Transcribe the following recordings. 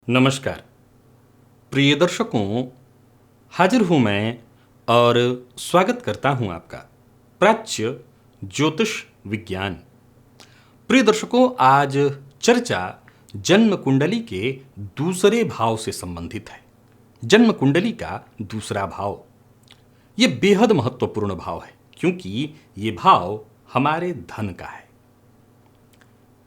नमस्कार प्रिय दर्शकों, हाजिर हूं मैं और स्वागत करता हूं आपका प्राच्य ज्योतिष विज्ञान। प्रिय दर्शकों, आज चर्चा जन्म कुंडली के दूसरे भाव से संबंधित है। जन्म कुंडली का दूसरा भाव ये बेहद महत्वपूर्ण भाव है, क्योंकि ये भाव हमारे धन का है।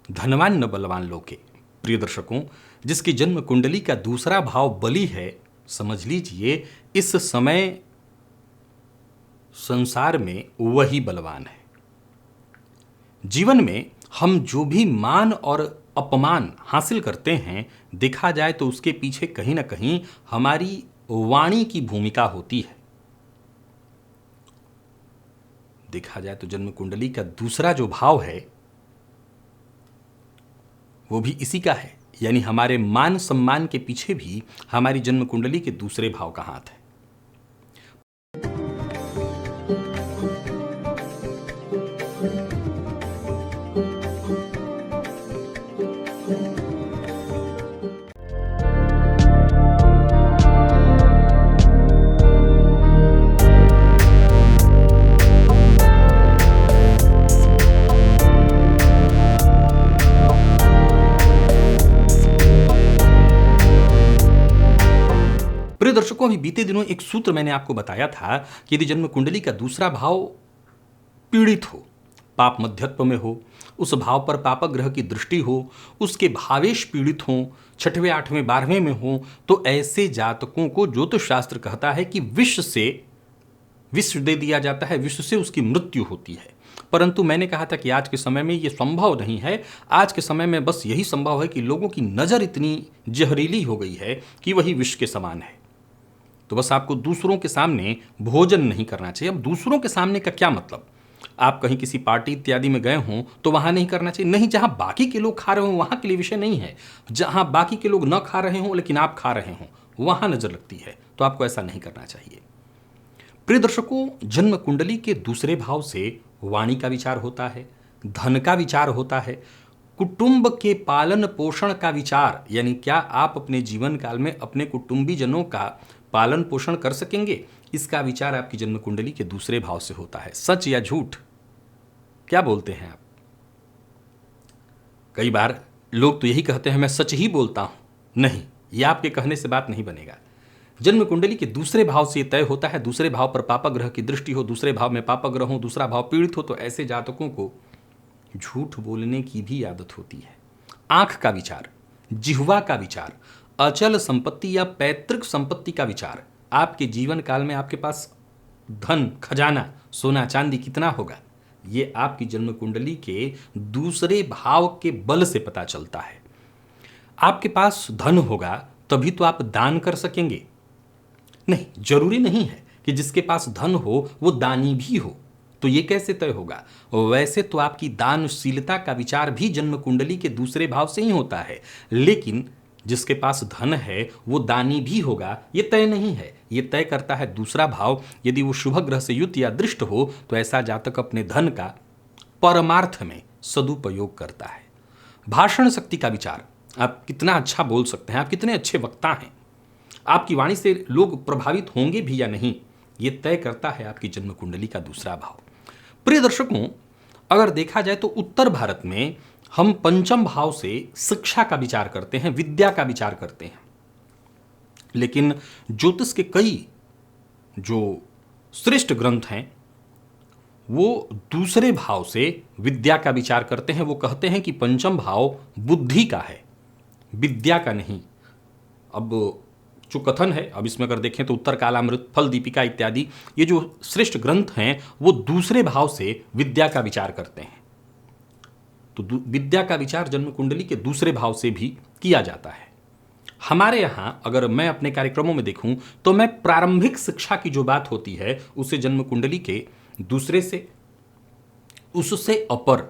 धनवान न बलवान लोके। प्रिय दर्शकों, जिसकी जन्म कुंडली का दूसरा भाव बली है, समझ लीजिए इस समय संसार में वही बलवान है। जीवन में हम जो भी मान और अपमान हासिल करते हैं, देखा जाए तो उसके पीछे कहीं ना कहीं हमारी वाणी की भूमिका होती है। देखा जाए तो जन्म कुंडली का दूसरा जो भाव है वो भी इसी का है, यानी हमारे मान सम्मान के पीछे भी हमारी जन्म कुंडली के दूसरे भाव का हाथ है। प्रिय दर्शकों, अभी बीते दिनों एक सूत्र मैंने आपको बताया था कि यदि जन्म कुंडली का दूसरा भाव पीड़ित हो, पाप मध्यत्व में हो, उस भाव पर पाप ग्रह की दृष्टि हो, उसके भावेश पीड़ित हों, 6वें 8वें 12वें में हो, तो ऐसे जातकों को ज्योतिष शास्त्र कहता है कि विष दे दिया जाता है, विष से उसकी मृत्यु होती है। परंतु मैंने कहा था कि आज के समय में यह संभव नहीं है। आज के समय में बस यही संभव है कि लोगों की नज़र इतनी जहरीली हो गई है कि वही विष के समान है। तो बस आपको दूसरों के सामने भोजन नहीं करना चाहिए। अब दूसरों के सामने का क्या मतलब? आप कहीं किसी पार्टी इत्यादि में गए हों तो वहां नहीं करना चाहिए। नहीं, जहां बाकी के लोग खा रहे हों वहां के लिए विषय नहीं है। जहां बाकी के लोग न खा रहे हों लेकिन आप खा रहे हों, वहां नजर लगती है, तो आपको ऐसा नहीं करना चाहिए। प्रिय दर्शकों, जन्म कुंडली के दूसरे भाव से वाणी का विचार होता है, धन का विचार होता है, कुटुंब के पालन पोषण का विचार, यानी क्या आप अपने जीवन काल में अपने कुटुंबीजनों का पालन पोषण कर सकेंगे, इसका विचार आपकी जन्म कुंडली के दूसरे भाव से होता है। सच या झूठ, क्या बोलते हैं आप? कई बार लोग तो यही कहते हैं मैं सच ही बोलता हूं। नहीं, यह आपके कहने से बात नहीं बनेगा। जन्म कुंडली के दूसरे भाव से तय होता है। दूसरे भाव पर पाप ग्रह की दृष्टि हो, दूसरे भाव में पाप ग्रह हो, दूसरा भाव पीड़ित हो, तो ऐसे जातकों को झूठ बोलने की भी आदत होती है। आंख का विचार, जिह्वा का विचार, अचल संपत्ति या पैतृक संपत्ति का विचार, आपके जीवन काल में आपके पास धन खजाना सोना चांदी कितना होगा, ये आपकी जन्म कुंडली के दूसरे भाव के बल से पता चलता है। आपके पास धन होगा तभी तो आप दान कर सकेंगे। नहीं, जरूरी नहीं है कि जिसके पास धन हो वो दानी भी हो। तो ये कैसे तय होगा? वैसे तो आपकी दानशीलता का विचार भी जन्म कुंडली के दूसरे भाव से ही होता है, लेकिन जिसके पास धन है वो दानी भी होगा, ये तय नहीं है। ये तय करता है दूसरा भाव। यदि वो शुभ ग्रह से युक्त या दृष्ट हो तो ऐसा जातक अपने धन का परमार्थ में सदुपयोग करता है। भाषण शक्ति का विचार, आप कितना अच्छा बोल सकते हैं, आप कितने अच्छे वक्ता हैं, आपकी वाणी से लोग प्रभावित होंगे भी या नहीं, ये तय करता है आपकी जन्म कुंडली का दूसरा भाव। प्रिय दर्शकों, अगर देखा जाए तो उत्तर भारत में हम पंचम भाव से शिक्षा का विचार करते हैं, विद्या का विचार करते हैं, लेकिन ज्योतिष के कई जो श्रेष्ठ ग्रंथ हैं वो दूसरे भाव से विद्या का विचार करते हैं। वो कहते हैं कि पंचम भाव बुद्धि का है, विद्या का नहीं। अब जो कथन है, अब इसमें अगर देखें तो उत्तर कालामृत, फल दीपिका इत्यादि ये जो श्रेष्ठ ग्रंथ हैं वो दूसरे भाव से विद्या का विचार करते हैं। तो विद्या का विचार जन्म कुंडली के दूसरे भाव से भी किया जाता है। हमारे यहाँ अगर मैं अपने कार्यक्रमों में देखूं तो मैं प्रारंभिक शिक्षा की जो बात होती है उसे जन्म कुंडली के दूसरे से, उससे अपर,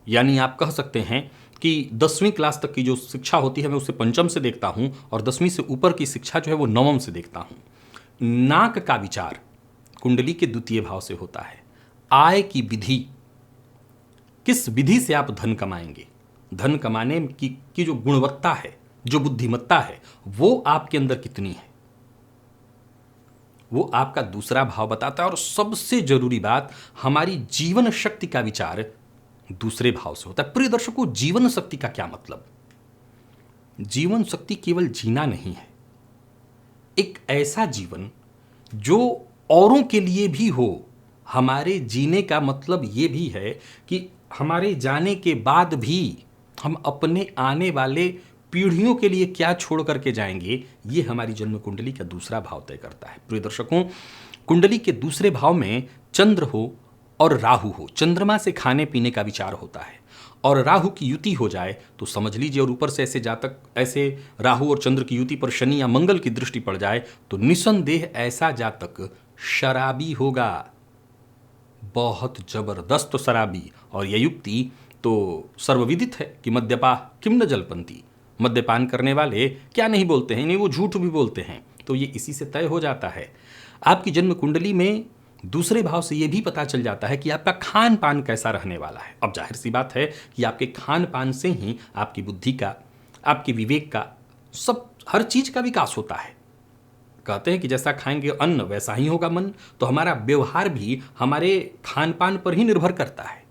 यानी आप कह सकते हैं कि 10वीं क्लास तक की जो शिक्षा होती है मैं उसे पंचम से देखता हूं और 10वीं से ऊपर की शिक्षा जो है वो नवम से देखता हूं। नाक का विचार कुंडली के द्वितीय भाव से होता है। आय की विधि, किस विधि से आप धन कमाएंगे, धन कमाने की जो गुणवत्ता है जो बुद्धिमत्ता है वो आपके अंदर कितनी है, वो आपका दूसरा भाव बताता है। और सबसे जरूरी बात, हमारी जीवन शक्ति का विचार दूसरे भाव से होता है। प्रिय दर्शकों, जीवन शक्ति का क्या मतलब? जीवन शक्ति केवल जीना नहीं है, एक ऐसा जीवन जो औरों के लिए भी हो। हमारे जीने का मतलब ये भी है कि हमारे जाने के बाद भी हम अपने आने वाले पीढ़ियों के लिए क्या छोड़ करके जाएंगे, ये हमारी जन्म कुंडली का दूसरा भाव तय करता है। प्रिय दर्शकों, कुंडली के दूसरे भाव में चंद्र हो और राहु हो, चंद्रमा से खाने पीने का विचार होता है, और राहु की युति हो जाए तो समझ लीजिए, और ऊपर से ऐसे जातक, ऐसे राहु और चंद्र की युति पर शनि या मंगल की दृष्टि पड़ जाए तो निसंदेह ऐसा जातक शराबी होगा, बहुत जबरदस्त शराबी। और यह युक्ति तो सर्वविदित है कि मद्यपा किम न जलपंती, मद्यपान करने वाले क्या नहीं बोलते हैं, नहीं वो झूठ भी बोलते हैं। तो ये इसी से तय हो जाता है। आपकी जन्म कुंडली में दूसरे भाव से यह भी पता चल जाता है कि आपका खान पान कैसा रहने वाला है। अब जाहिर सी बात है कि आपके खान पान से ही आपकी बुद्धि का, आपके विवेक का, सब हर चीज का विकास होता है। कहते हैं कि जैसा खाएंगे अन्न वैसा ही होगा मन, तो हमारा व्यवहार भी हमारे खान पान पर ही निर्भर करता है।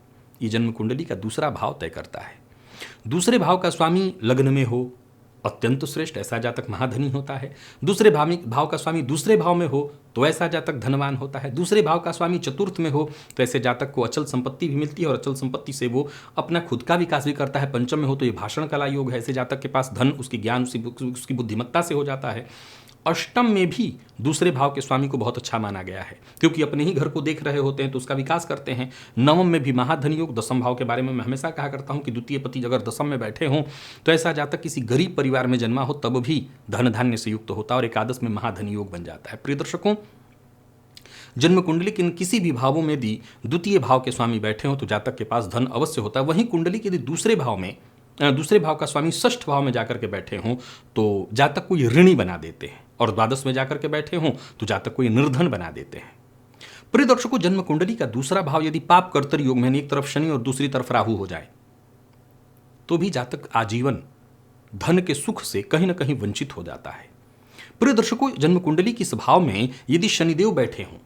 ये जन्म कुंडली का दूसरा भाव तय करता है। दूसरे भाव का स्वामी लग्न में हो, अत्यंत श्रेष्ठ, ऐसा जातक महाधनी होता है। दूसरे भाव का स्वामी दूसरे भाव में हो तो ऐसा जातक धनवान होता है। दूसरे भाव का स्वामी चतुर्थ में हो तो ऐसे जातक को अचल संपत्ति भी मिलती है, और अचल संपत्ति से वो अपना खुद का विकास भी करता है। पंचम में हो तो ये भाषण कला योग है, ऐसे जातक के पास धन, उसकी ज्ञान, उसकी बुद्धिमत्ता से हो जाता है। अष्टम में भी दूसरे भाव के स्वामी को बहुत अच्छा माना गया है, क्योंकि अपने ही घर को देख रहे होते हैं तो उसका विकास करते हैं। नवम में भी महाधन योग। दसम भाव के बारे में मैं हमेशा कहा करता हूं कि द्वितीय पति अगर दसम में बैठे हों तो ऐसा जातक किसी गरीब परिवार में जन्मा हो तब भी धन धान्य से युक्त होता है, और एकादश में महाधन योग बन जाता है। प्रिय दर्शकों, जन्म कुंडली के किसी भी भावों में यदि द्वितीय भाव के स्वामी बैठे हों तो जातक के पास धन अवश्य होता है। वहीं कुंडली के यदि दूसरे भाव का स्वामी षष्ठ भाव में जाकर के बैठे हों तो जातक को ये ऋणी बना देते हैं, और द्वादश में जाकर के बैठे हों तो जातक को ये निर्धन बना देते हैं। प्रिय दर्शकों, जन्म कुंडली का दूसरा भाव यदि पाप कर्तरी योग में एक तरफ शनि और दूसरी तरफ राहु हो जाए तो भी जातक आजीवन धन के सुख से कहीं ना कहीं वंचित हो जाता है। प्रिय दर्शकों, जन्म कुंडली के इस भाव में यदि शनिदेव बैठे हों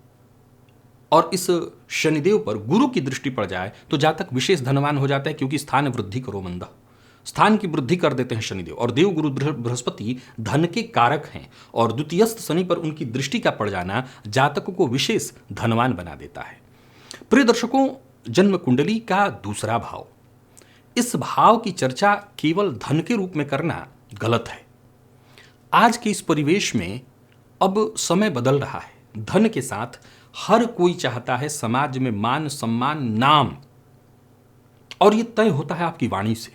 और इस शनिदेव पर गुरु की दृष्टि पड़ जाए तो जातक विशेष धनवान हो जाता है, क्योंकि स्थान वृद्धि करो मंदा, स्थान की वृद्धि कर देते हैं शनिदेव। और देव गुरु बृहस्पति धन के कारक हैं, और द्वितीयस्थ शनि पर उनकी दृष्टि का पड़ जाना जातक को विशेष धनवान बना देता है। प्रिय दर्शकों, जन्म कुंडली का दूसरा भाव, इस भाव की चर्चा केवल धन के रूप में करना गलत है। आज के इस परिवेश में अब समय बदल रहा है। धन के साथ हर कोई चाहता है समाज में मान सम्मान, नाम, और यह तय होता है आपकी वाणी से।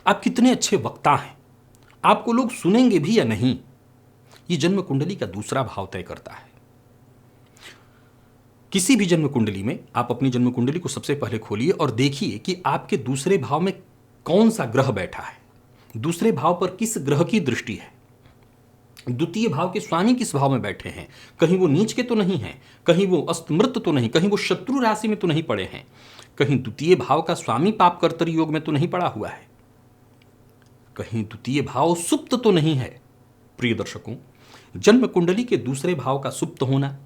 आप कितने अच्छे वक्ता हैं, आपको लोग सुनेंगे भी या नहीं, यह जन्म कुंडली का दूसरा भाव तय करता है। किसी भी जन्म कुंडली में आप अपनी जन्म कुंडली को सबसे पहले खोलिए और देखिए कि आपके दूसरे भाव में कौन सा ग्रह बैठा है, दूसरे भाव पर किस ग्रह की दृष्टि है, द्वितीय भाव के स्वामी किस भाव में बैठे हैं, कहीं वो नीच के तो नहीं हैं, कहीं वो अस्तमृत तो नहीं, कहीं वो शत्रु राशि में तो नहीं पड़े हैं, कहीं द्वितीय भाव का स्वामी पाप कर्तरी योग में तो नहीं पड़ा हुआ है, कहीं द्वितीय भाव सुप्त तो नहीं है। प्रिय दर्शकों, जन्म कुंडली के दूसरे भाव का सुप्त होना,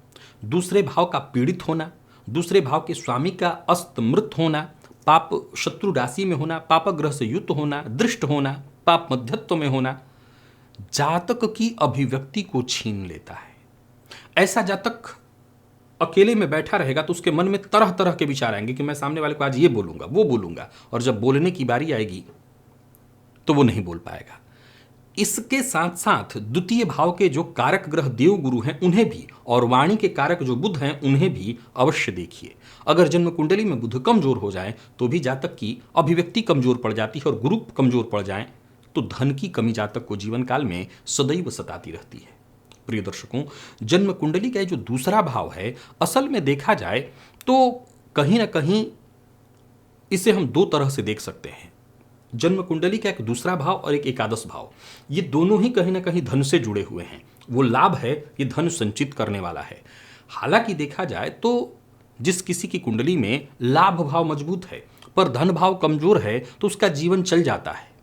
दूसरे भाव का पीड़ित होना, दूसरे भाव के स्वामी का अस्तमृत होना, पाप शत्रु राशि में होना, पाप ग्रह से युक्त होना, दृष्ट होना, पाप मध्यत्व में होना, जातक की अभिव्यक्ति को छीन लेता है। ऐसा जातक अकेले में बैठा रहेगा तो उसके मन में तरह तरह के विचार आएंगे कि मैं सामने वाले को आज ये बोलूंगा, वो बोलूंगा, और जब बोलने की बारी आएगी तो वो नहीं बोल पाएगा। इसके साथ साथ द्वितीय भाव के जो कारक ग्रह देव गुरु हैं उन्हें भी, और वाणी के कारक जो बुध हैं उन्हें भी अवश्य देखिए। अगर जन्म कुंडली में बुध कमजोर हो जाए तो भी जातक की अभिव्यक्ति कमजोर पड़ जाती है, और गुरु कमजोर पड़ जाए तो धन की कमी जातक को जीवन काल में सदैव सताती रहती है। प्रिय दर्शकों, जन्म कुंडली का जो दूसरा भाव है, असल में देखा जाए तो कहीं ना कहीं इसे हम दो तरह से देख सकते हैं। जन्म कुंडली का एक दूसरा भाव और एक एकादश भाव, ये दोनों ही कहीं ना कहीं धन से जुड़े हुए हैं। वो लाभ है, ये धन संचित करने वाला है। हालांकि देखा जाए तो जिस किसी की कुंडली में लाभ भाव मजबूत है पर धन भाव कमजोर है तो उसका जीवन चल जाता है।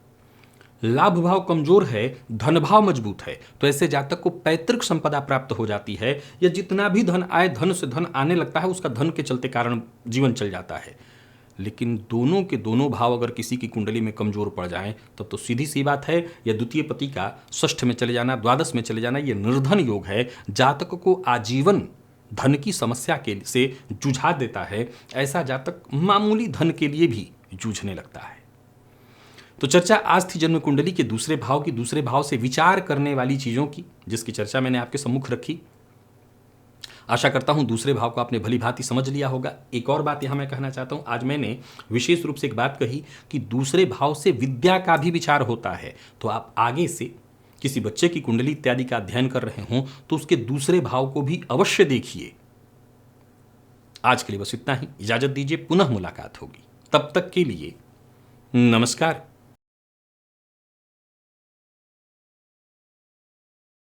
लाभ भाव कमजोर है, धन भाव मजबूत है, तो ऐसे जातक को पैतृक संपदा प्राप्त हो जाती है, या जितना भी धन आए, धन से धन आने लगता है, उसका धन के चलते कारण जीवन चल जाता है। लेकिन दोनों के दोनों भाव अगर किसी की कुंडली में कमजोर पड़ जाएं, तब तो सीधी सी बात है, या द्वितीय पति का षष्ठ में चले जाना, द्वादश में चले जाना, ये निर्धन योग है। जातक को आजीवन धन की समस्या के से जुझा देता है। ऐसा जातक मामूली धन के लिए भी जूझने लगता है। तो चर्चा आज थी जन्म कुंडली के दूसरे भाव की, दूसरे भाव से विचार करने वाली चीजों की, जिसकी चर्चा मैंने आपके सम्मुख रखी। आशा करता हूं दूसरे भाव को आपने भली भांति समझ लिया होगा। एक और बात यहां मैं कहना चाहता हूं, आज मैंने विशेष रूप से एक बात कही कि दूसरे भाव से विद्या का भी विचार होता है। तो आप आगे से किसी बच्चे की कुंडली इत्यादि का अध्ययन कर रहे हों तो उसके दूसरे भाव को भी अवश्य देखिए। आज के लिए बस इतना ही, इजाजत दीजिए, पुनः मुलाकात होगी। तब तक के लिए नमस्कार।